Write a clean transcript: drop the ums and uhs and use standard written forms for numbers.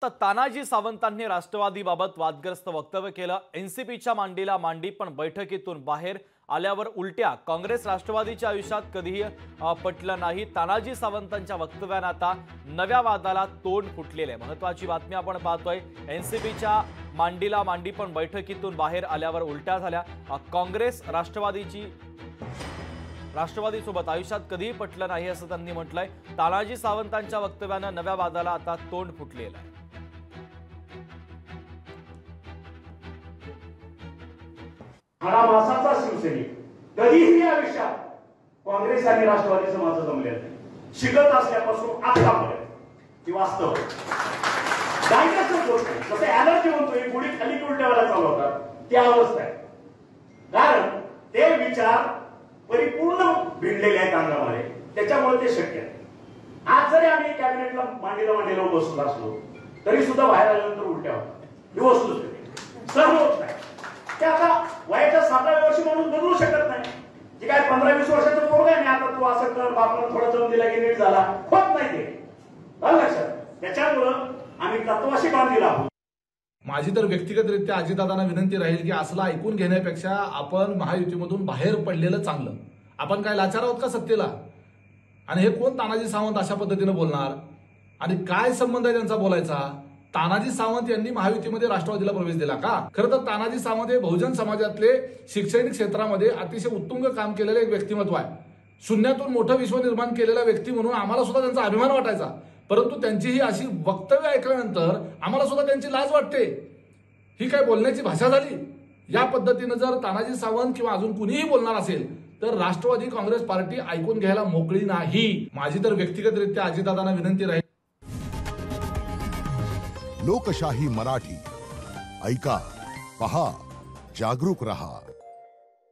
तर तानाजी सावंतांनी राष्ट्रवादीबाबत वादग्रस्त वक्तव्य केलं। एनसीपीच्या मांडीला मांडी, पण बैठकीतून बाहेर आल्यावर उलट्या। काँग्रेस राष्ट्रवादीच्या आयुष्यात कधीही पटलं नाही। तानाजी सावंतांच्या वक्तव्याने आता नव्या वादाला तोंड फुटलेले आहे। महत्त्वाची बातमी आपण पाहतोय। एनसीपीच्या मांडीला मांडी, पण बैठकीतून बाहेर आल्यावर उलट्या झाल्या। काँग्रेस राष्ट्रवादीसोबत आयुष्यात कधीही पटलं नाही असं त्यांनी म्हटलंय। तानाजी सावंतांच्या वक्तव्याने नव्या वादाला आता तोंड फुटलेलं आहे। मासाचा शिवसैनिक कधीही आयुष्यात काँग्रेस आणि राष्ट्रवादीचं माझं जमलेलं नाही। शिकत असल्यापासून आतापर्यंत ती वास्तव डायग्रेशन होत नाही। जसं ॲलर्जी म्हणतोय, गुढी खाली उलट्यावाला चालू होतात, ती अवस्था आहे। कारण ते विचार परिपूर्ण भिडलेले आहेत अंगामध्ये, त्याच्यामुळे ते शक्य आहे। आज जरी आम्ही कॅबिनेटला मांडीला बसलो असलो तरी सुद्धा बाहेर आल्यानंतर उलट्या होतात। ही वस्तुस्थिती सर्व होत नाही। ते आता वयाच्या 7व्या वर्षी म्हणून बदलू शकत नाही। जे काय 15-20 वर्षाचं पोरग आहे, आता तू असं कर, बापानं थोडा जम दिला की नीट झाला, होत नाही ते लक्षात। त्याच्यामुळं आम्ही तत्वाशी बांधलेला आहोत। माझी तर व्यक्तिगतरित्या अजितदादांना विनंती राहील की असला ऐकून घेण्यापेक्षा आपण महायुतीमधून बाहेर पडलेलं चांगलं। आपण काय लाचार आहोत का सत्तेला? आणि हे कोण तानाजी सावंत अशा पद्धतीने बोलणार? आणि काय संबंध आहे त्यांचा बोलायचा? तानाजी सावंत यांनी महायुतीमध्ये राष्ट्रवादीला प्रवेश दिला का? खरं तर तानाजी सावंत हे बहुजन समाजातले शैक्षणिक क्षेत्रामध्ये अतिशय उत्तुंग काम केलेले एक व्यक्तिमत्व आहे। शून्यातून मोठं विश्व निर्माण केलेला व्यक्ती म्हणून आम्हाला सुद्धा त्यांचा अभिमान वाटायचा। परंतु त्यांची ही अशी वक्तव्य ऐकल्यानंतर आम्हाला सुद्धा त्यांची लाज वाटते। ही काय बोलण्याची भाषा झाली? या पद्धतीनं जर तानाजी सावंत किंवा अजून कुणीही बोलणार असेल तर राष्ट्रवादी काँग्रेस पार्टी ऐकून घ्यायला मोकळी नाही। माझी तर व्यक्तिगतरित्या अजितदादांना विनंती राहील। लोकशाही मराठी ऐका, पहा, जागरूक रहा।